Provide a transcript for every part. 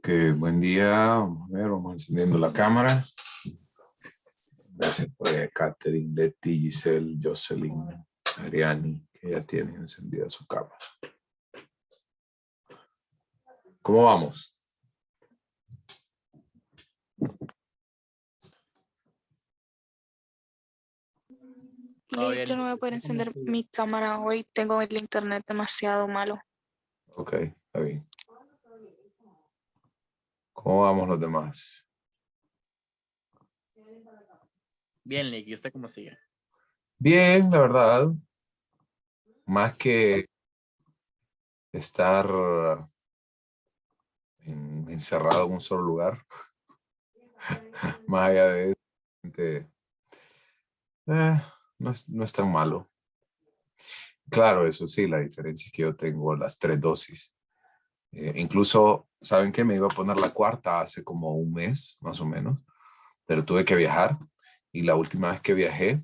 Ok, buen día. Vamos a ver, vamos encendiendo la cámara. Gracias por Catherine, Leti, Giselle, Jocelyn, Ariani, que ya tienen encendida su cámara. ¿Cómo vamos? Yo no voy a poder encender mi cámara hoy. Tengo el internet demasiado malo. Ok, está bien. ¿Cómo vamos los demás? Bien, Nick, ¿y usted cómo sigue? Bien, la verdad. Más que estar encerrado en un solo lugar. Más allá de eso, no es tan malo. Claro, eso sí, la diferencia es que yo tengo las 3 dosis. Incluso, ¿saben qué? Me iba a poner la cuarta hace como un mes, más o menos, pero tuve que viajar y la última vez que viajé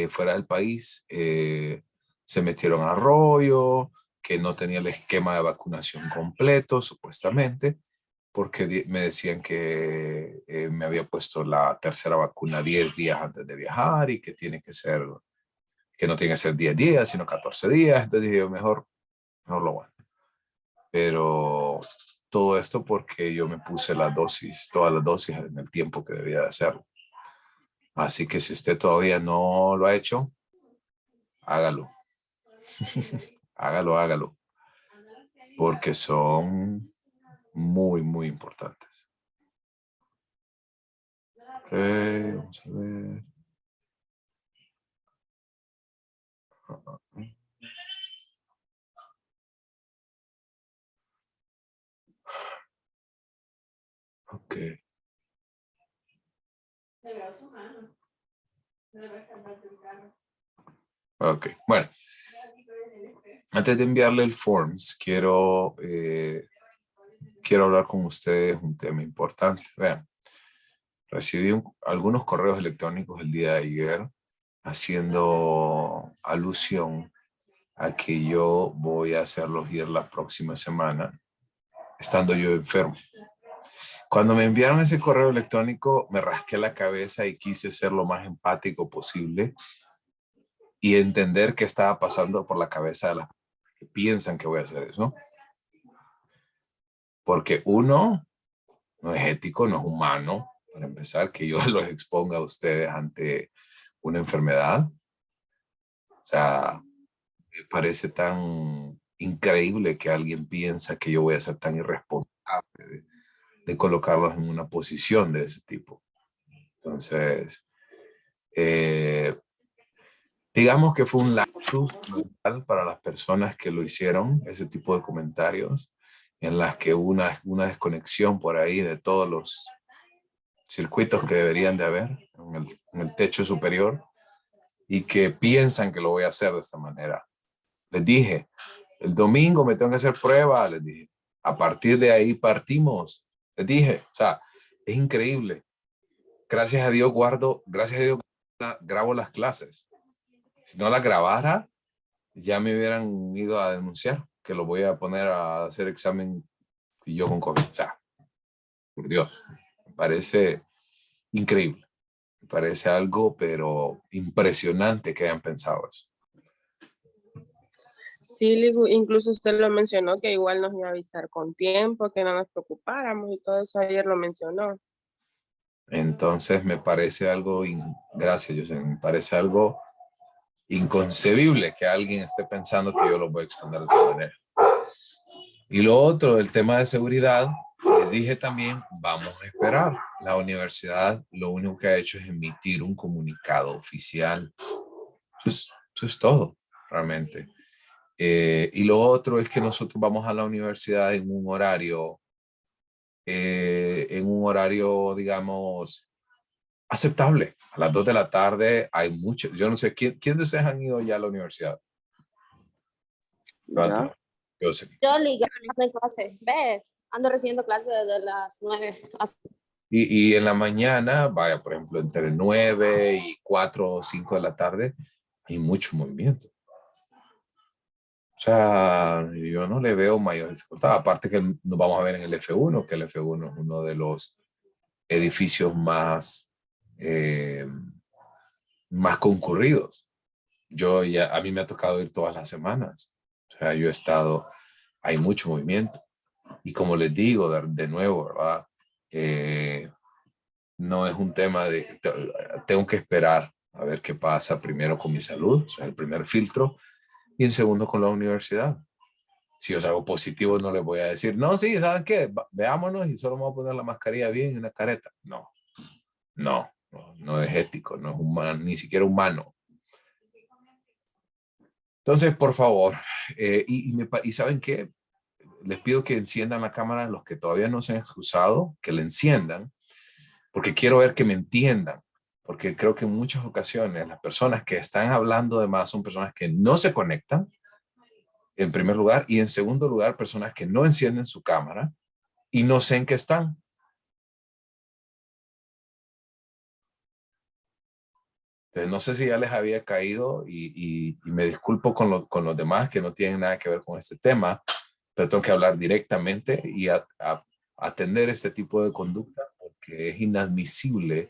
fuera del país, se metieron a rollo, que no tenía el esquema de vacunación completo, supuestamente, porque me decían que me había puesto la tercera vacuna 10 días antes de viajar y que no tiene que ser 10 días, sino 14 días. Entonces dije, mejor lo aguanto. Pero todo esto porque yo me puse todas las dosis en el tiempo que debía de hacerlo. Así que si usted todavía no lo ha hecho, hágalo. hágalo. Porque son muy, muy importantes. Ok, vamos a ver. Ok. Ok, bueno. Antes de enviarle el forms, quiero hablar con ustedes un tema importante. Vean, recibí algunos correos electrónicos el día de ayer haciendo alusión a que yo voy a hacerlos ir la próxima semana, estando yo enfermo. Cuando me enviaron ese correo electrónico, me rasqué la cabeza y quise ser lo más empático posible y entender qué estaba pasando por la cabeza de las personas que piensan que voy a hacer eso. Porque uno, no es ético, no es humano, para empezar, que yo los exponga a ustedes ante una enfermedad. O sea, me parece tan increíble que alguien piensa que yo voy a ser tan irresponsable de colocarlos en una posición de ese tipo. Entonces, digamos que fue un lapsus mental para las personas que lo hicieron, ese tipo de comentarios, en las que una desconexión por ahí de todos los circuitos que deberían de haber en el techo superior y que piensan que lo voy a hacer de esta manera. Les dije, el domingo me tengo que hacer prueba, les dije. A partir de ahí partimos. Les dije, o sea, es increíble. Gracias a Dios grabo las clases. Si no las grabara, ya me hubieran ido a denunciar que lo voy a poner a hacer examen y yo con COVID. O sea, por Dios, me parece increíble. Me parece algo, pero impresionante que hayan pensado eso. Sí, incluso usted lo mencionó, que igual nos iba a avisar con tiempo, que no nos preocupáramos y todo eso ayer lo mencionó. Entonces me parece algo, gracias José, me parece algo inconcebible que alguien esté pensando que yo lo voy a exponer de esa manera. Y lo otro, el tema de seguridad, les dije también, vamos a esperar. La universidad lo único que ha hecho es emitir un comunicado oficial. Eso es todo, realmente. Y lo otro es que nosotros vamos a la universidad en un horario, digamos, aceptable. A las 2 de la tarde hay muchos. Yo no sé, ¿quién de ustedes han ido ya a la universidad? ¿Yo? Yo sé. Yo ando en clase, ando recibiendo clases desde las 9 hasta... Y en la mañana, vaya, por ejemplo, entre 9 y 4 o 5 de la tarde, hay mucho movimiento. O sea, yo no le veo mayor dificultad. Aparte que nos vamos a ver en el F1, que el F1 es uno de los edificios más concurridos. A mí me ha tocado ir todas las semanas. O sea, yo he estado, hay mucho movimiento. Y como les digo de nuevo, ¿verdad? No es un tema tengo que esperar a ver qué pasa primero con mi salud, o sea, el primer filtro, y en segundo con la universidad. Si yo salgo positivo, no les voy a decir, no, sí, ¿saben qué? Veámonos y solo me voy a poner la mascarilla bien en la careta. No, no, no, no es ético, no es humano, ni siquiera humano. Entonces, por favor, y ¿saben qué? Les pido que enciendan la cámara, los que todavía no se han excusado, que la enciendan, porque quiero ver que me entiendan, porque creo que en muchas ocasiones las personas que están hablando de más son personas que no se conectan, en primer lugar, y en segundo lugar, personas que no encienden su cámara y no sé en qué están. Entonces, no sé si ya les había caído y me disculpo con los demás que no tienen nada que ver con este tema, pero tengo que hablar directamente y atender este tipo de conducta porque es inadmisible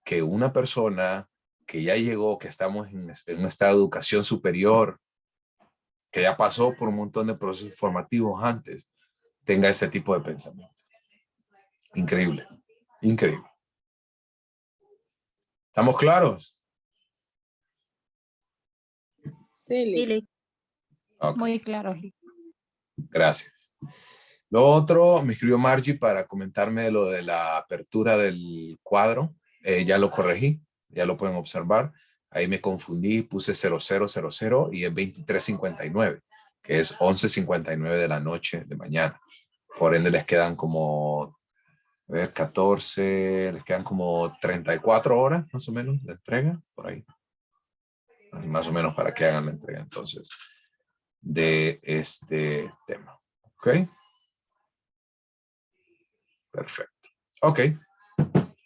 que una persona que ya llegó, que estamos en un estado de educación superior, que ya pasó por un montón de procesos formativos antes, tenga ese tipo de pensamiento. Increíble, increíble. ¿Estamos claros? Sí, Sí, Lick. Ok, Muy claro. gracias. Lo otro, me escribió Margie para comentarme de lo de la apertura del cuadro. Ya lo corregí, ya lo pueden observar. Ahí me confundí, puse 0000 y es 23:59, que es 11:59 de la noche de mañana. Por ende les quedan como, a ver, 14, les quedan como 34 horas más o menos de entrega, por ahí. Más o menos para que hagan la entrega entonces de este tema. ¿Ok? Perfecto. Ok.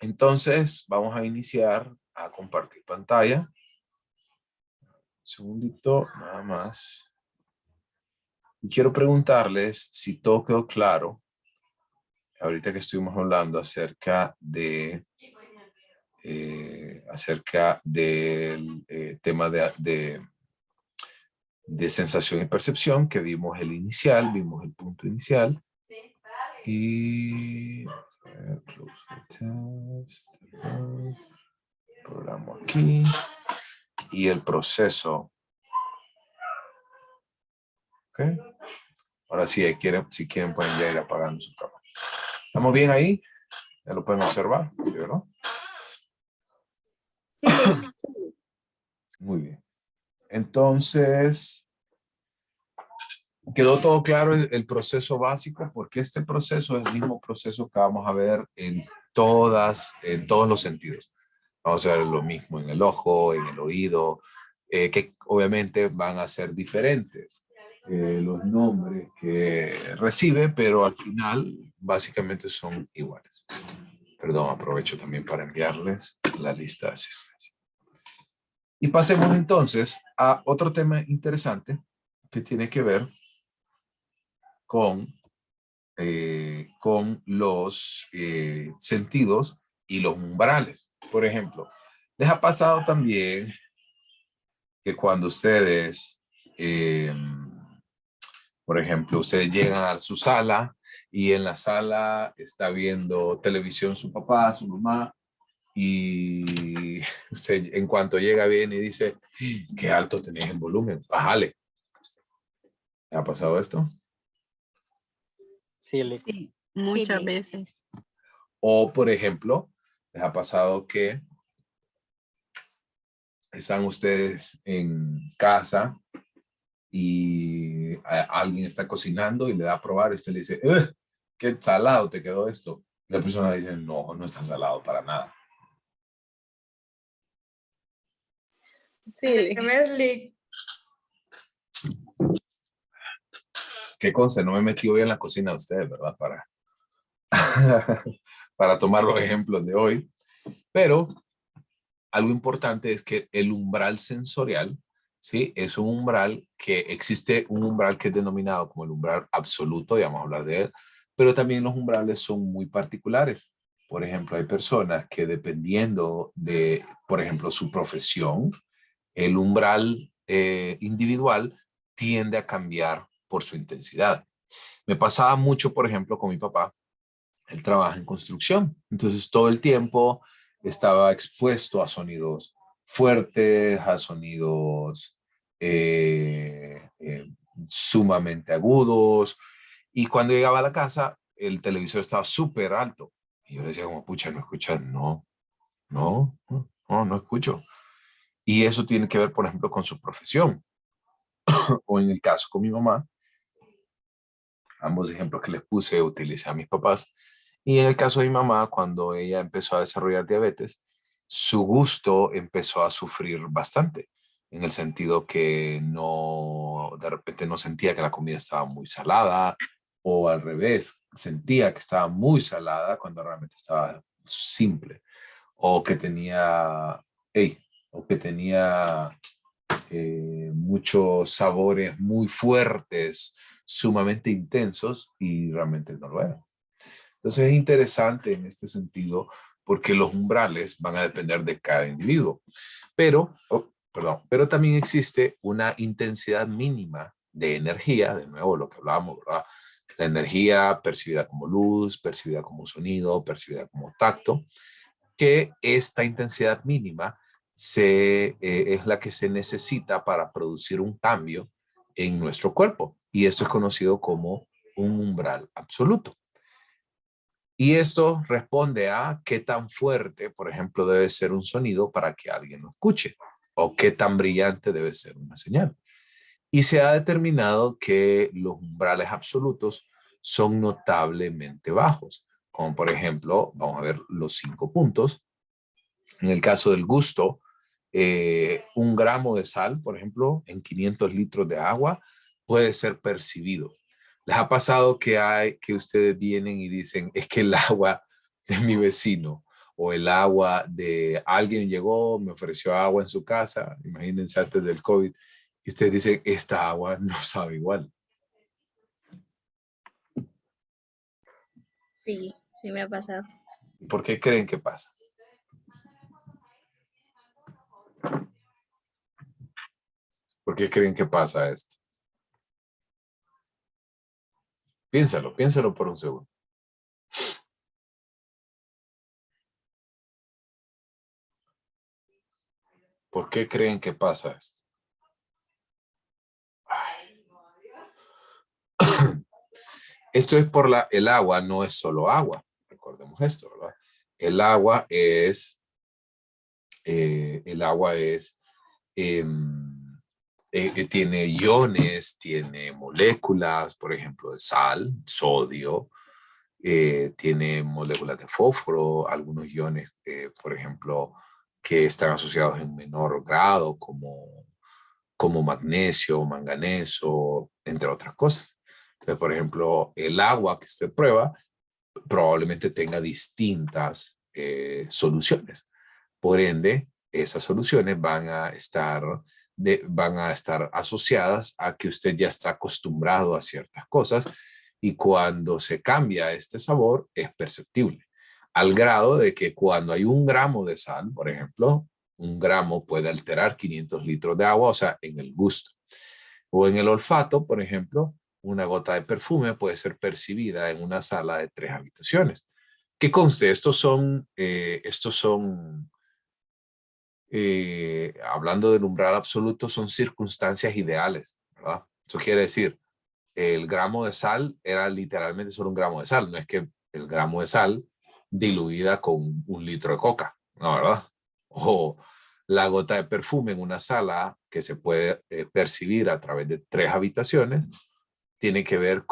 Entonces vamos a iniciar a compartir pantalla. Un segundito, nada más. Y quiero preguntarles si todo quedó claro. Ahorita que estuvimos hablando acerca del tema de sensación y percepción, que vimos el inicial, vimos el punto inicial. Y close the test, programa aquí y el proceso. Ok. Ahora sí, si quieren pueden ya ir apagando su cámara. ¿Estamos bien ahí? Ya lo pueden observar, ¿sí, verdad? sí, Lick. Muy bien. Entonces, quedó todo claro el proceso básico, porque este proceso es el mismo proceso que vamos a ver en todos los sentidos. Vamos a ver lo mismo en el ojo, en el oído, que obviamente van a ser diferentes los nombres que recibe, pero al final básicamente son iguales. Perdón, aprovecho también para enviarles la lista de asistencia. Y pasemos entonces a otro tema interesante que tiene que ver con los sentidos y los umbrales. Por ejemplo, les ha pasado también que cuando ustedes, por ejemplo, ustedes llegan a su sala y en la sala está viendo televisión su papá, su mamá, y usted en cuanto llega viene y dice, qué alto tenés el volumen, bájale. ¿Le ha pasado esto? Sí, Lick. Sí, muchas Sí. veces. O, por ejemplo, les ha pasado que están ustedes en casa y alguien está cocinando y le da a probar y usted le dice, qué salado te quedó esto. La persona dice, no, no está salado para nada. Sí, Lick. Qué conste, no me metí hoy en la cocina de ustedes, ¿verdad? Para tomar los ejemplos de hoy. Pero algo importante es que el umbral sensorial ¿sí? Es un umbral que existe, un umbral que es denominado como el umbral absoluto, ya vamos a hablar de él, pero también los umbrales son muy particulares. Por ejemplo, hay personas que dependiendo de, por ejemplo, su profesión, el umbral individual tiende a cambiar por su intensidad. Me pasaba mucho, por ejemplo, con mi papá. Él trabaja en construcción, entonces todo el tiempo estaba expuesto a sonidos fuertes, a sonidos eh, eh, sumamente agudos, y cuando llegaba a la casa, el televisor estaba súper alto. Y yo le decía como, pucha, ¿no escuchan? No, no escucho. Y eso tiene que ver, por ejemplo, con su profesión. O en el caso con mi mamá, ambos ejemplos que les puse utilicé a mis papás. Y en el caso de mi mamá, cuando ella empezó a desarrollar diabetes, su gusto empezó a sufrir bastante, en el sentido que no, de repente no sentía que la comida estaba muy salada, o al revés, sentía que estaba muy salada cuando realmente estaba simple, o que tenía, hey, o que tenía muchos sabores muy fuertes, sumamente intensos, y realmente no lo era. Entonces es interesante en este sentido porque los umbrales van a depender de cada individuo. Pero, pero también existe una intensidad mínima de energía, de nuevo lo que hablábamos, ¿verdad? La energía percibida como luz, percibida como sonido, percibida como tacto, que esta intensidad mínima es la que se necesita para producir un cambio en nuestro cuerpo. Y esto es conocido como un umbral absoluto. Y esto responde a qué tan fuerte, por ejemplo, debe ser un sonido para que alguien lo escuche, o qué tan brillante debe ser una señal. Y se ha determinado que los umbrales absolutos son notablemente bajos, como por ejemplo, vamos a ver los 5 puntos. En el caso del gusto, 1 gramo de sal, por ejemplo, en 500 litros de agua puede ser percibido. ¿Les ha pasado que ustedes vienen y dicen, es que el agua de mi vecino o el agua de alguien llegó, me ofreció agua en su casa, imagínense antes del COVID, y ustedes dicen, esta agua no sabe igual? Sí, sí me ha pasado. ¿Por qué creen que pasa? ¿Por qué creen que pasa esto? Piénsalo por un segundo. ¿Por qué creen que pasa esto? Esto es por el agua, no es solo agua. Recordemos esto, ¿verdad? El agua es, el agua es, tiene iones, tiene moléculas, por ejemplo, de sal, sodio, tiene moléculas de fósforo, algunos iones, por ejemplo, que están asociados en menor grado, como magnesio, manganeso, entre otras cosas. Entonces, por ejemplo, el agua que usted prueba probablemente tenga distintas soluciones. Por ende, esas soluciones van a estar asociadas a que usted ya está acostumbrado a ciertas cosas, y cuando se cambia este sabor es perceptible, al grado de que cuando hay 1 gramo de sal, por ejemplo, 1 gramo puede alterar 500 litros de agua, o sea, en el gusto. O en el olfato, por ejemplo, 1 gota de perfume puede ser percibida en una sala de 3 habitaciones. ¿Qué conste? Hablando del umbral absoluto, son circunstancias ideales, ¿verdad? Eso quiere decir, el gramo de sal era literalmente solo 1 gramo de sal, no es que el gramo de sal diluida con 1 litro de coca, ¿no? ¿Verdad? O la gota de perfume en una sala que se puede percibir a través de 3 habitaciones, tiene que ver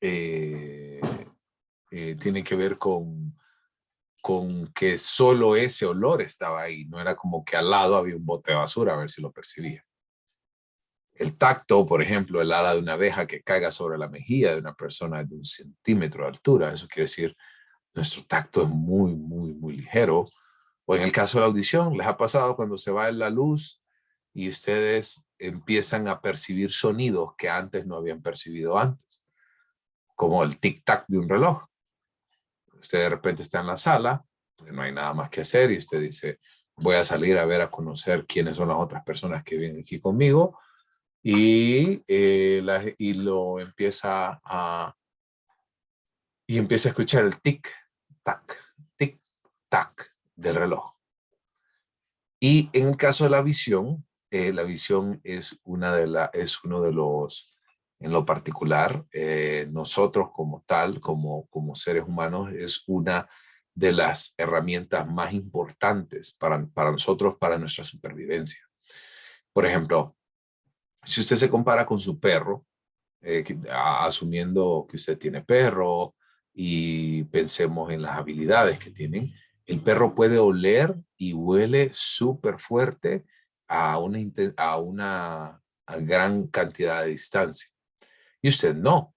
eh, tiene que ver con que solo ese olor estaba ahí, no era como que al lado había un bote de basura a ver si lo percibía. El tacto, por ejemplo, el ala de una abeja que caiga sobre la mejilla de una persona de 1 centímetro de altura, eso quiere decir, nuestro tacto es muy ligero. O en el caso de la audición, ¿les ha pasado cuando se va la luz y ustedes empiezan a percibir sonidos que antes no habían percibido antes, como el tic-tac de un reloj. Usted de repente está en la sala, porque no hay nada más que hacer y usted dice, voy a salir a ver, a conocer quiénes son las otras personas que vienen aquí conmigo y lo empieza a escuchar el tic-tac del reloj. Y en el caso de la visión es uno de los, en lo particular, nosotros como tal, como seres humanos, es una de las herramientas más importantes para nosotros, para nuestra supervivencia. Por ejemplo, si usted se compara con su perro, asumiendo que usted tiene perro y pensemos en las habilidades que tienen, el perro puede oler y huele súper fuerte a una gran cantidad de distancia. Y usted no.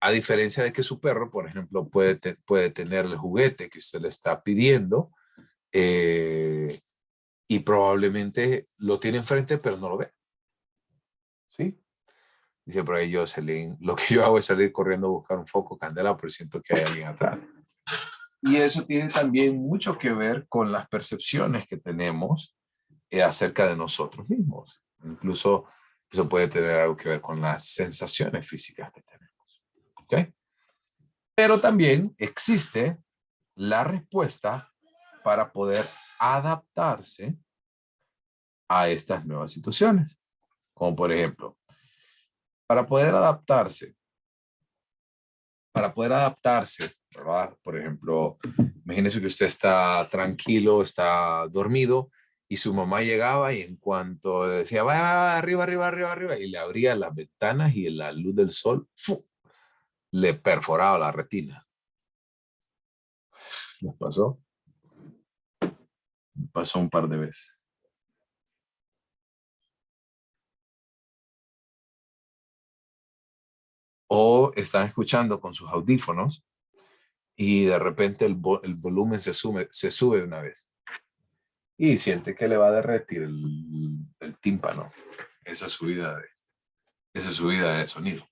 A diferencia de que su perro, por ejemplo, puede tener el juguete que usted le está pidiendo y probablemente lo tiene enfrente, pero no lo ve. ¿Sí? Dice por ahí Jocelyn, lo que yo hago es salir corriendo a buscar un foco candela porque siento que hay alguien atrás. Y eso tiene también mucho que ver con las percepciones que tenemos acerca de nosotros mismos. Incluso eso puede tener algo que ver con las sensaciones físicas que tenemos. ¿Ok? Pero también existe la respuesta para poder adaptarse a estas nuevas situaciones. Como por ejemplo, para poder adaptarse, ¿verdad? Por ejemplo, imagínese que usted está tranquilo, está dormido y su mamá llegaba y en cuanto le decía, va arriba, arriba, arriba, arriba, y le abría las ventanas y la luz del sol, ¡fu!, le perforaba la retina. ¿Nos pasó? Pasó un par de veces. O están escuchando con sus audífonos y de repente el volumen se sube de una vez. Y siente que le va a derretir el tímpano, esa subida de sonido.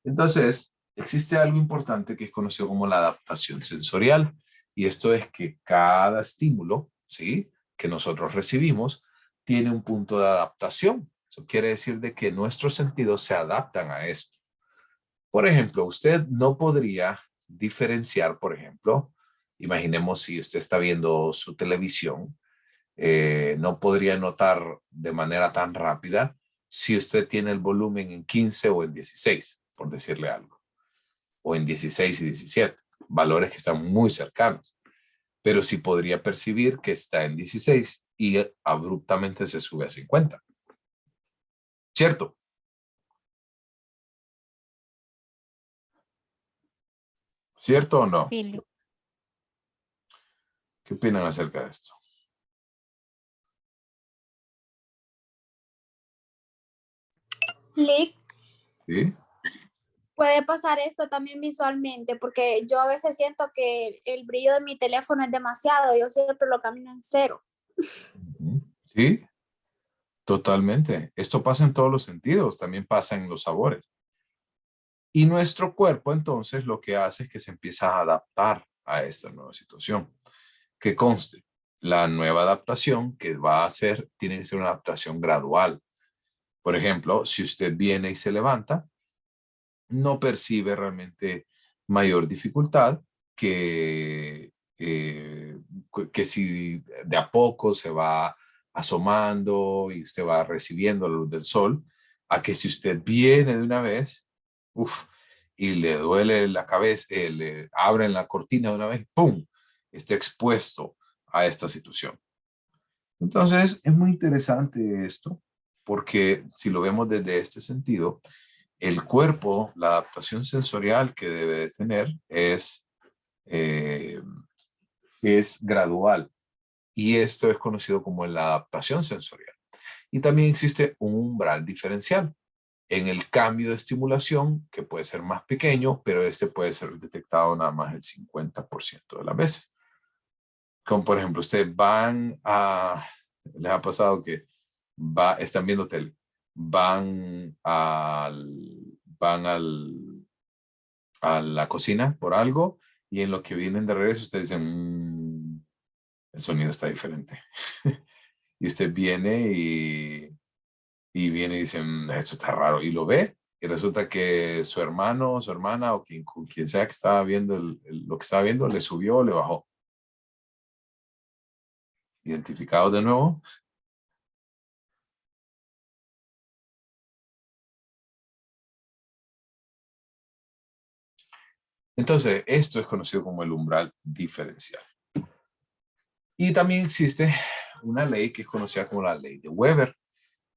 Entonces, existe algo importante que es conocido como la adaptación sensorial. Y esto es que cada estímulo, ¿sí?, que nosotros recibimos tiene un punto de adaptación. Eso quiere decir de que nuestros sentidos se adaptan a esto. Por ejemplo, usted no podría diferenciar, por ejemplo, imaginemos si usted está viendo su televisión, no podría notar de manera tan rápida si usted tiene el volumen en 15 o en 16, por decirle algo, o en 16 y 17, valores que están muy cercanos, pero sí podría percibir que está en 16 y abruptamente se sube a 50. ¿Cierto? ¿Cierto o no? Sí. ¿Qué opinan acerca de esto? Lick, ¿Sí? puede pasar esto también visualmente, porque yo a veces siento que el brillo de mi teléfono es demasiado, yo siempre lo camino en 0. Sí, totalmente. Esto pasa en todos los sentidos, también pasa en los sabores. Y nuestro cuerpo entonces lo que hace es que se empieza a adaptar a esta nueva situación. Que conste, la nueva adaptación que va a hacer tiene que ser una adaptación gradual. Por ejemplo, si usted viene y se levanta, no percibe realmente mayor dificultad que si de a poco se va asomando y usted va recibiendo la luz del sol, a que si usted viene de una vez, y le duele la cabeza, le abren la cortina de una vez, ¡pum!, esté expuesto a esta situación. Entonces, es muy interesante esto, porque si lo vemos desde este sentido, el cuerpo, la adaptación sensorial que debe de tener es gradual. Y esto es conocido como la adaptación sensorial. Y también existe un umbral diferencial en el cambio de estimulación, que puede ser más pequeño, pero este puede ser detectado nada más el 50% de las veces. Como por ejemplo, les ha pasado que están viendo tele, van a la cocina por algo y en lo que vienen de regreso ustedes dicen, el sonido está diferente. Y usted viene y viene y dice, esto está raro, y lo ve, y resulta que su hermano, su hermana o quien sea que estaba viendo lo que estaba viendo, le subió o le bajó. Identificado de nuevo. Entonces, esto es conocido como el umbral diferencial. Y también existe una ley que es conocida como la ley de Weber,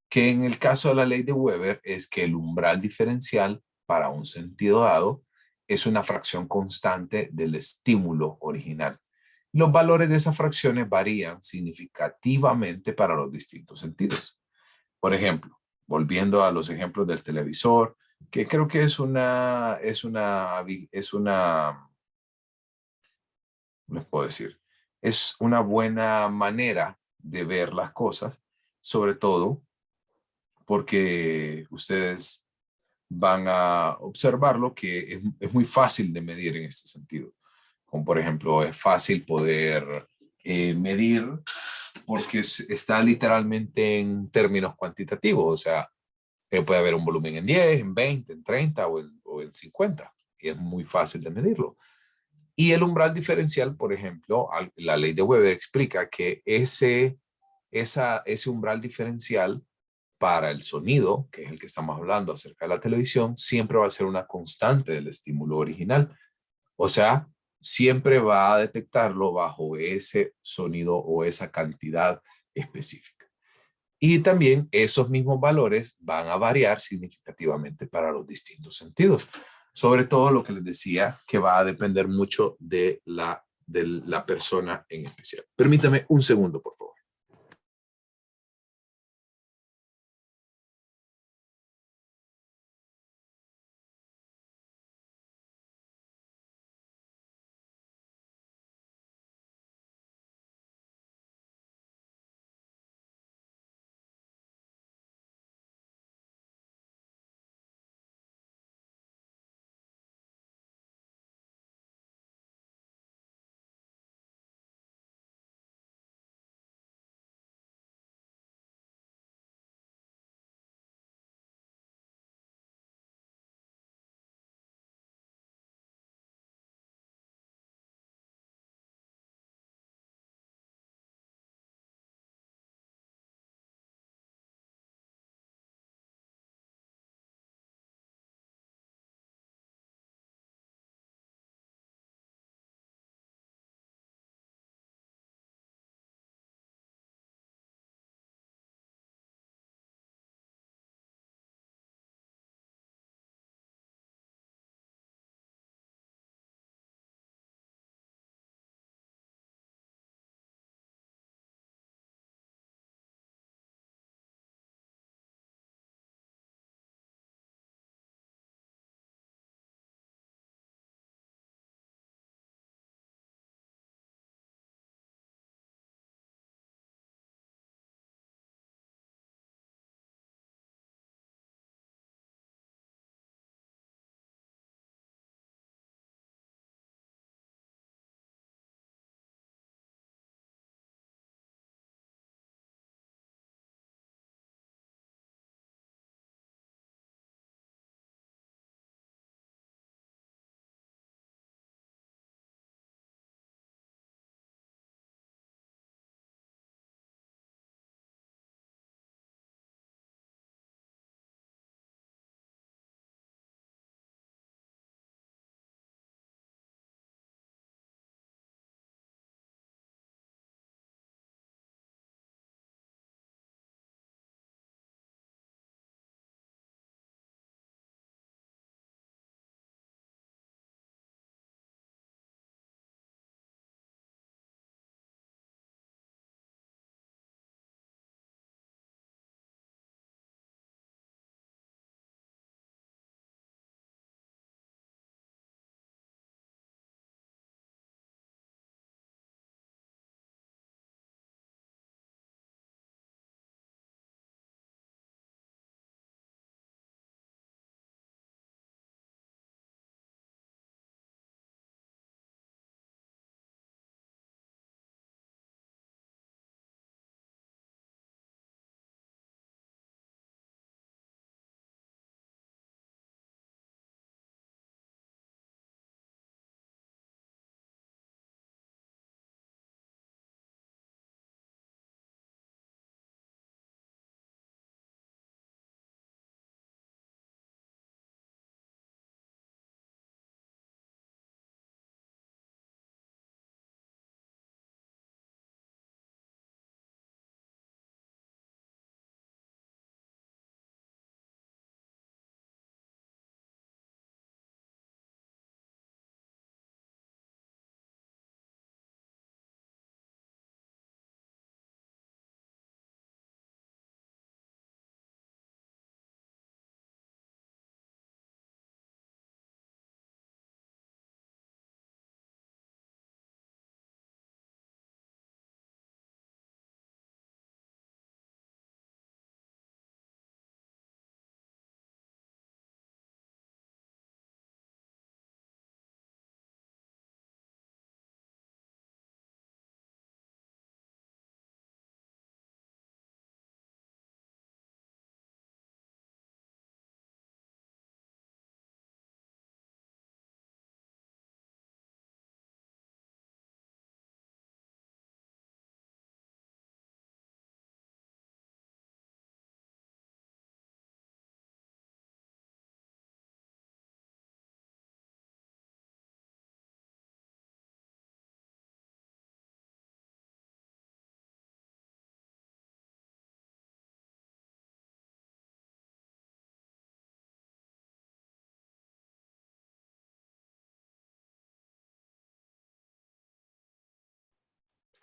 que en el caso de la ley de Weber es que el umbral diferencial para un sentido dado es una fracción constante del estímulo original. Los valores de esas fracciones varían significativamente para los distintos sentidos. Por ejemplo, volviendo a los ejemplos del televisor, que creo que ¿cómo les puedo decir? Es una buena manera de ver las cosas, sobre todo porque ustedes van a observarlo que es muy fácil de medir en este sentido. Como por ejemplo, es fácil poder medir porque está literalmente en términos cuantitativos, o sea, puede haber un volumen en 10, en 20, en 30 o en 50, y es muy fácil de medirlo. Y el umbral diferencial, por ejemplo, la ley de Weber explica que ese umbral diferencial para el sonido, que es el que estamos hablando acerca de la televisión, siempre va a ser una constante del estímulo original. O sea, siempre va a detectarlo bajo ese sonido o esa cantidad específica. Y también esos mismos valores van a variar significativamente para los distintos sentidos. Sobre todo lo que les decía, que va a depender mucho de la persona en especial. Permítame un segundo, por favor.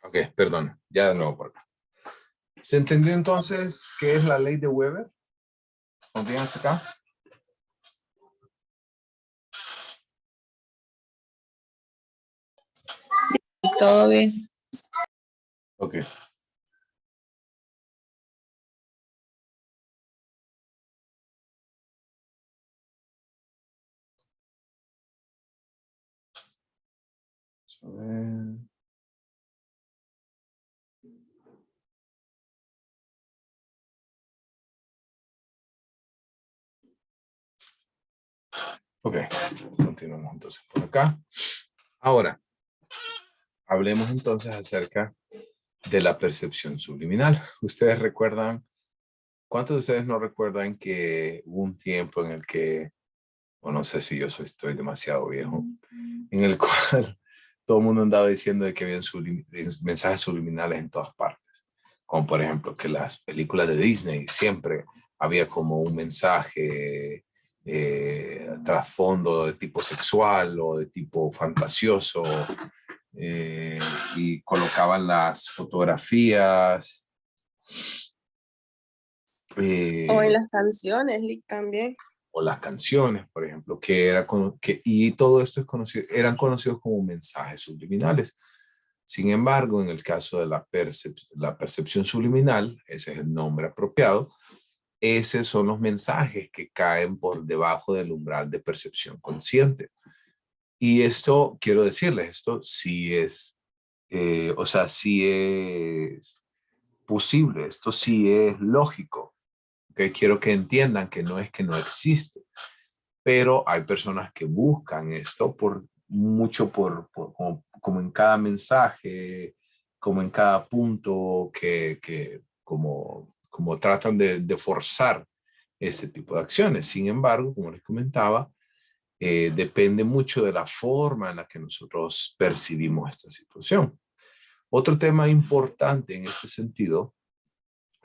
Ok, perdón, ya de nuevo por acá. ¿Se entendió entonces qué es la ley de Weber? ¿Contiene hasta acá? Todo bien. Ok. A ver. Ok, continuamos entonces por acá. Ahora, hablemos entonces acerca de la percepción subliminal. Ustedes recuerdan, ¿cuántos de ustedes no recuerdan que hubo un tiempo en el que, o no sé si estoy demasiado viejo, en el cual todo el mundo andaba diciendo de que había mensajes subliminales en todas partes? Como por ejemplo que las películas de Disney siempre había como un mensaje trasfondo de tipo sexual o de tipo fantasioso, eh, y colocaban las fotografías. O en eh, las canciones, Lick, también. o las canciones, por ejemplo, y todo esto eran conocidos como mensajes subliminales. Sin embargo, en el caso de la percepción subliminal, ese es el nombre apropiado, esos son los mensajes que caen por debajo del umbral de percepción consciente. Y esto, quiero decirles, esto sí es, o sea, sí es posible, esto sí es lógico. Que quiero que entiendan que no es que no existe, pero hay personas que buscan esto como en cada mensaje, como en cada punto como tratan de forzar ese tipo de acciones. Sin embargo, como les comentaba, depende mucho de la forma en la que nosotros percibimos esta situación. Otro tema importante en este sentido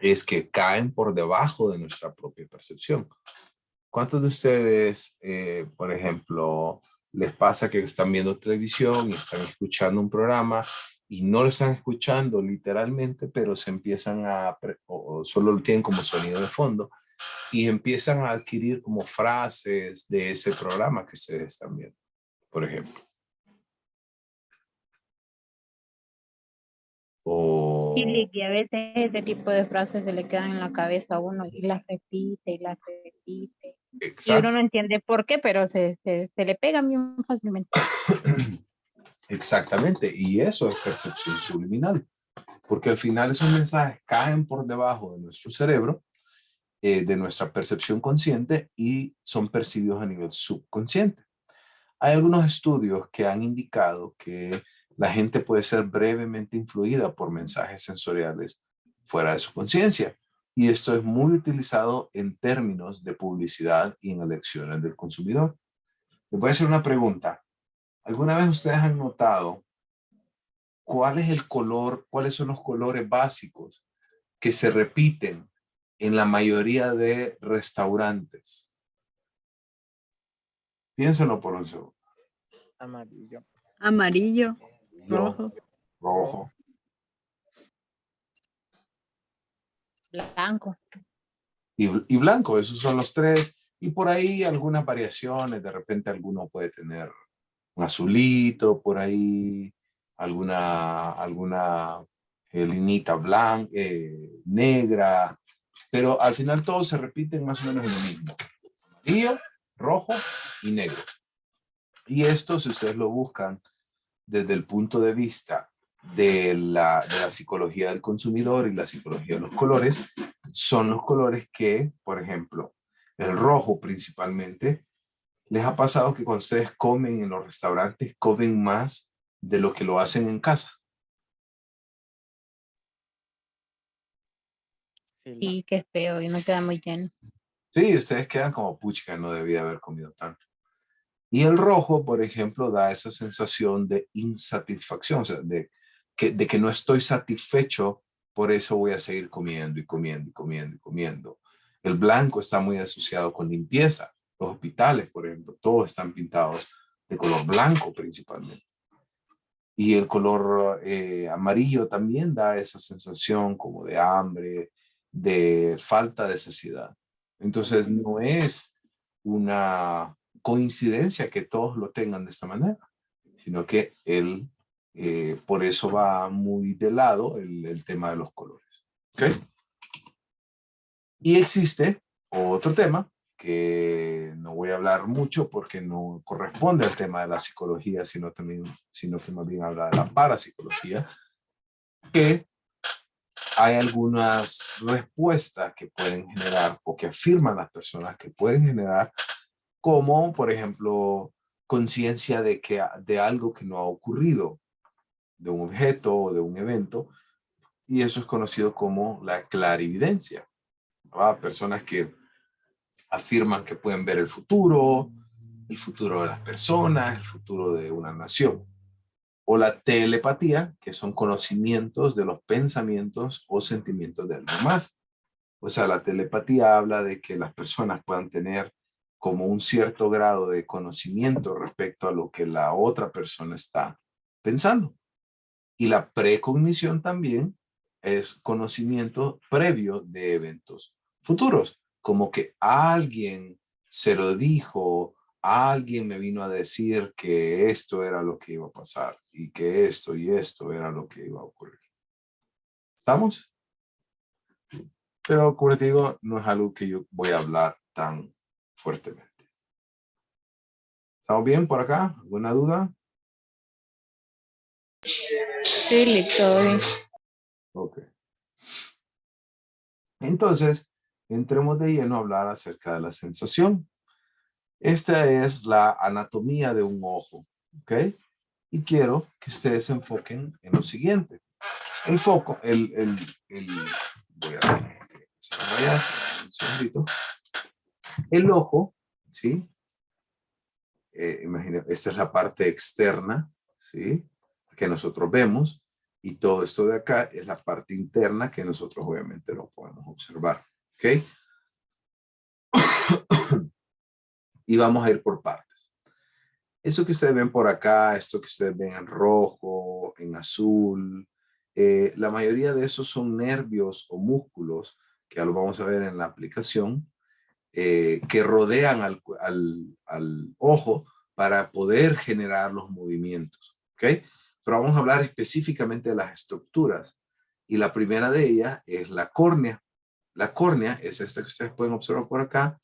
es que caen por debajo de nuestra propia percepción. ¿Cuántos de ustedes, por ejemplo, les pasa que están viendo televisión y están escuchando un programa y no lo están escuchando literalmente, pero se empiezan o solo lo tienen como sonido de fondo y empiezan a adquirir como frases de ese programa que ustedes están viendo, por ejemplo? Sí, O, Lick, y a veces ese tipo de frases se le quedan en la cabeza a uno y las repite y las repite. Y uno no exacto. entiende por qué, pero se le pegan bien fácilmente. Exactamente, y eso es percepción subliminal, porque al final esos mensajes caen por debajo de nuestro cerebro, de nuestra percepción consciente, y son percibidos a nivel subconsciente. Hay algunos estudios que han indicado que la gente puede ser brevemente influida por mensajes sensoriales fuera de su conciencia, y esto es muy utilizado en términos de publicidad y en elecciones del consumidor. Les voy a hacer una pregunta. ¿Alguna vez ustedes han notado cuál es el color, cuáles son los colores básicos que se repiten en la mayoría de restaurantes? Piénsenlo por un segundo. Amarillo. Amarillo, Yo, rojo, rojo. blanco. Y blanco, esos son los tres. Y por ahí algunas variaciones, de repente alguno puede tener un azulito, por ahí alguna linita blanca, negra, pero al final todos se repiten más o menos en lo mismo: amarillo, rojo y negro. Y esto, si ustedes lo buscan desde el punto de vista de la psicología del consumidor y la psicología de los colores, son los colores que, por ejemplo, el rojo principalmente, ¿les ha pasado que cuando ustedes comen en los restaurantes, comen más de lo que lo hacen en casa? Sí, Sí, qué feo y no queda muy lleno. Sí, ustedes quedan como: puchica, no debía haber comido tanto. Y el rojo, por ejemplo, da esa sensación de insatisfacción, o sea, de que no estoy satisfecho, por eso voy a seguir comiendo y comiendo y comiendo y comiendo. El blanco está muy asociado con limpieza. Los hospitales, por ejemplo, todos están pintados de color blanco principalmente. Y el color amarillo también da esa sensación como de hambre, de falta de saciedad. Entonces no es una coincidencia que todos lo tengan de esta manera, sino que él, por eso va muy de lado el tema de los colores. ¿Ok? Y existe otro tema que no voy a hablar mucho porque no corresponde al tema de la psicología, sino que más bien habla de la parapsicología, que hay algunas respuestas que pueden generar o que afirman las personas que pueden generar, como por ejemplo conciencia de algo que no ha ocurrido, de un objeto o de un evento, y eso es conocido como la clarividencia. Personas que afirman que pueden ver el futuro de las personas, el futuro de una nación. O la telepatía, que son conocimientos de los pensamientos o sentimientos de alguien más. O sea, la telepatía habla de que las personas puedan tener como un cierto grado de conocimiento respecto a lo que la otra persona está pensando. Y la precognición también es conocimiento previo de eventos futuros, como que alguien se lo dijo, alguien me vino a decir que esto era lo que iba a pasar y que esto y esto era lo que iba a ocurrir. ¿Estamos? Pero como les digo, no es algo que yo voy a hablar tan fuertemente. ¿Estamos bien por acá? ¿Alguna duda? Sí, todo bien. Ok. Entonces, entremos de lleno a hablar acerca de la sensación. Esta es la anatomía de un ojo, ¿ok? Y quiero que ustedes se enfoquen en lo siguiente. El foco, voy a desarrollar un segundito. El ojo, ¿sí? Imaginen, esta es la parte externa, ¿sí? Que nosotros vemos, y todo esto de acá es la parte interna que nosotros obviamente lo podemos observar, ¿ok? Y vamos a ir por partes. Eso que ustedes ven por acá, esto que ustedes ven en rojo, en azul, la mayoría de esos son nervios o músculos, que ya lo vamos a ver en la aplicación, que rodean al ojo para poder generar los movimientos, ¿ok? Pero vamos a hablar específicamente de las estructuras. Y la primera de ellas es la córnea. La córnea es esta que ustedes pueden observar por acá,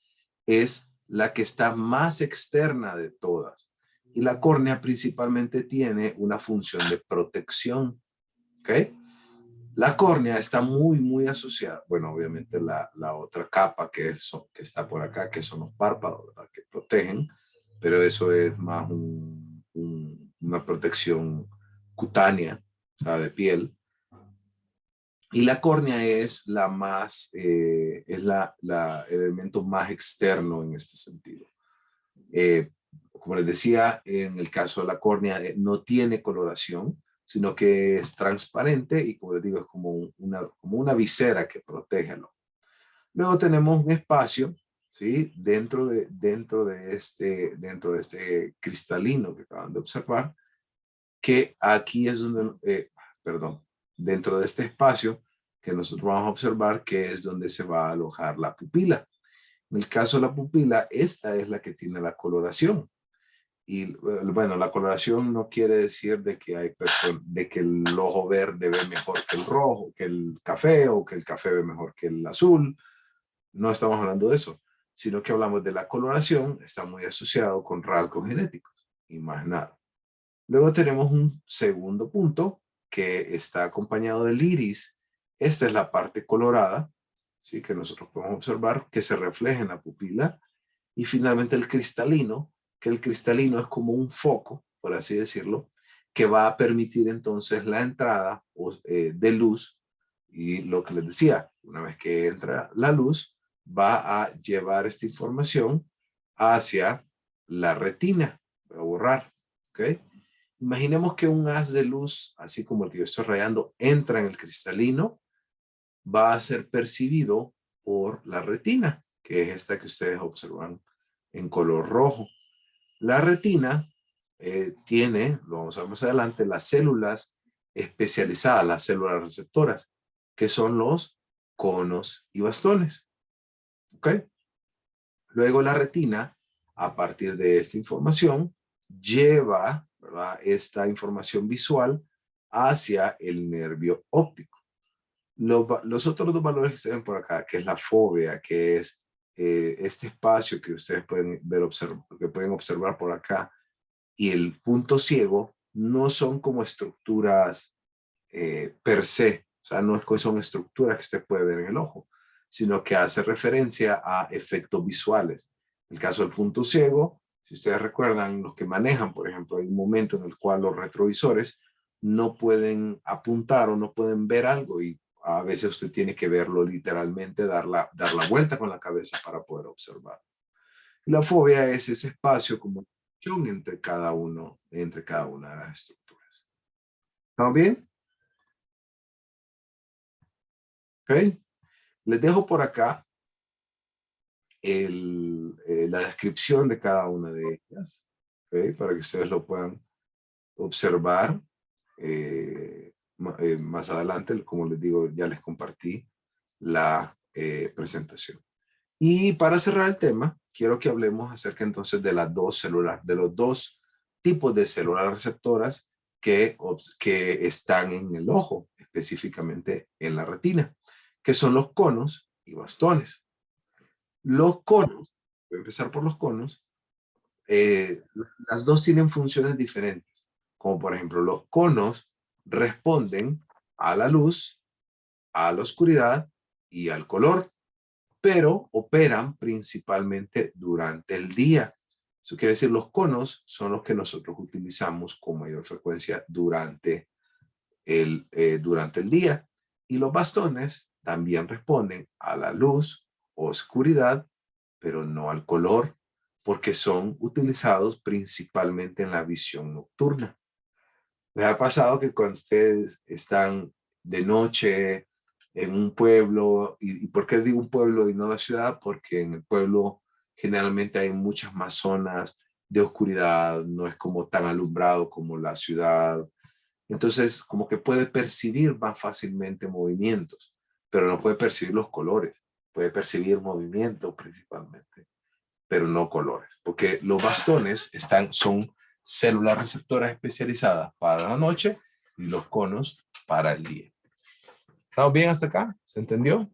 es la que está más externa de todas. Y la córnea principalmente tiene una función de protección, ¿ok? La córnea está muy asociada, bueno, obviamente la otra capa que está por acá, que son los párpados, ¿verdad? Que protegen, pero eso es más una protección cutánea, o sea, de piel. Y la córnea es el elemento más externo en este sentido. Como les decía, en el caso de la córnea no tiene coloración, sino que es transparente y, como les digo, es como una visera que protege el ojo. Luego tenemos un espacio, ¿sí? Dentro de este cristalino que acaban de observar, que aquí es donde, dentro de este espacio que nosotros vamos a observar, que es donde se va a alojar la pupila. En el caso de la pupila, esta es la que tiene la coloración. Y bueno, la coloración no quiere decir de que el ojo verde ve mejor que el rojo, que el café, o que el café ve mejor que el azul. No estamos hablando de eso, sino que hablamos de la coloración, está muy asociado con rasgos genéticos y más nada. Luego tenemos un segundo punto que está acompañado del iris. Esta es la parte colorada, ¿sí? Que nosotros podemos observar que se refleja en la pupila. Y finalmente el cristalino, que el cristalino es como un foco, por así decirlo, que va a permitir entonces la entrada de luz. Y lo que les decía, una vez que entra la luz, va a llevar esta información hacia la retina, va a borrar, ¿ok? Imaginemos que un haz de luz, así como el que yo estoy rayando, entra en el cristalino, va a ser percibido por la retina, que es esta que ustedes observan en color rojo. La retina tiene, lo vamos a ver más adelante, las células especializadas, las células receptoras, que son los conos y bastones. ¿Ok? Luego la retina, a partir de esta información, lleva, ¿verdad?, esta información visual hacia el nervio óptico. Los otros dos valores que se ven por acá, que es la fóvea, que es este espacio que ustedes pueden ver, que pueden observar por acá, y el punto ciego, no son como estructuras per se, o sea, no es que son estructuras que usted puede ver en el ojo, sino que hace referencia a efectos visuales. En el caso del punto ciego, si ustedes recuerdan, los que manejan, por ejemplo, hay un momento en el cual los retrovisores no pueden apuntar o no pueden ver algo y a veces usted tiene que verlo literalmente, dar la vuelta con la cabeza para poder observar. La fóvea es ese espacio como entre cada una de las estructuras. ¿Estamos bien? ¿Ok? Les dejo por acá la descripción de cada una de ellas, ¿ok?, para que ustedes lo puedan observar más adelante. Como les digo, ya les compartí la presentación. Y para cerrar el tema, quiero que hablemos acerca entonces de las dos células, de los dos tipos de células receptoras que están en el ojo, específicamente en la retina, que son los conos y bastones. Los conos, voy a empezar por los conos, las dos tienen funciones diferentes, como por ejemplo los conos responden a la luz, a la oscuridad y al color, pero operan principalmente durante el día. Eso quiere decir, los conos son los que nosotros utilizamos con mayor frecuencia durante el día. Y los bastones también responden a la luz, oscuridad, pero no al color, porque son utilizados principalmente en la visión nocturna. ¿Les ha pasado que cuando ustedes están de noche en un pueblo, y por qué digo un pueblo y no la ciudad? Porque en el pueblo generalmente hay muchas más zonas de oscuridad, no es como tan alumbrado como la ciudad. Entonces, como que puede percibir más fácilmente movimientos, pero no puede percibir los colores, puede percibir movimientos principalmente, pero no colores, porque los bastones son células receptoras especializadas para la noche y los conos para el día. ¿Estamos bien hasta acá? ¿Se entendió?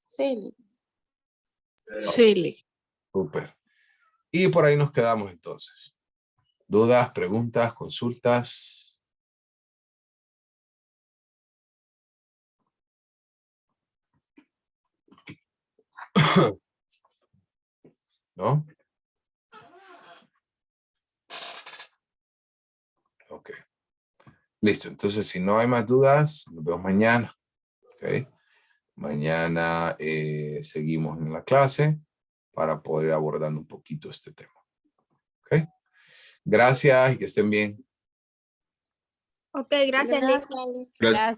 Sí. Sí. Súper. Y por ahí nos quedamos entonces. ¿Dudas, preguntas, consultas? ¿No? Ok. Listo. Entonces, si no hay más dudas, nos vemos mañana. Ok. Mañana seguimos en la clase para poder ir abordando un poquito este tema. Ok. Gracias y que estén bien. Ok, gracias, Liz. Gracias. Gracias.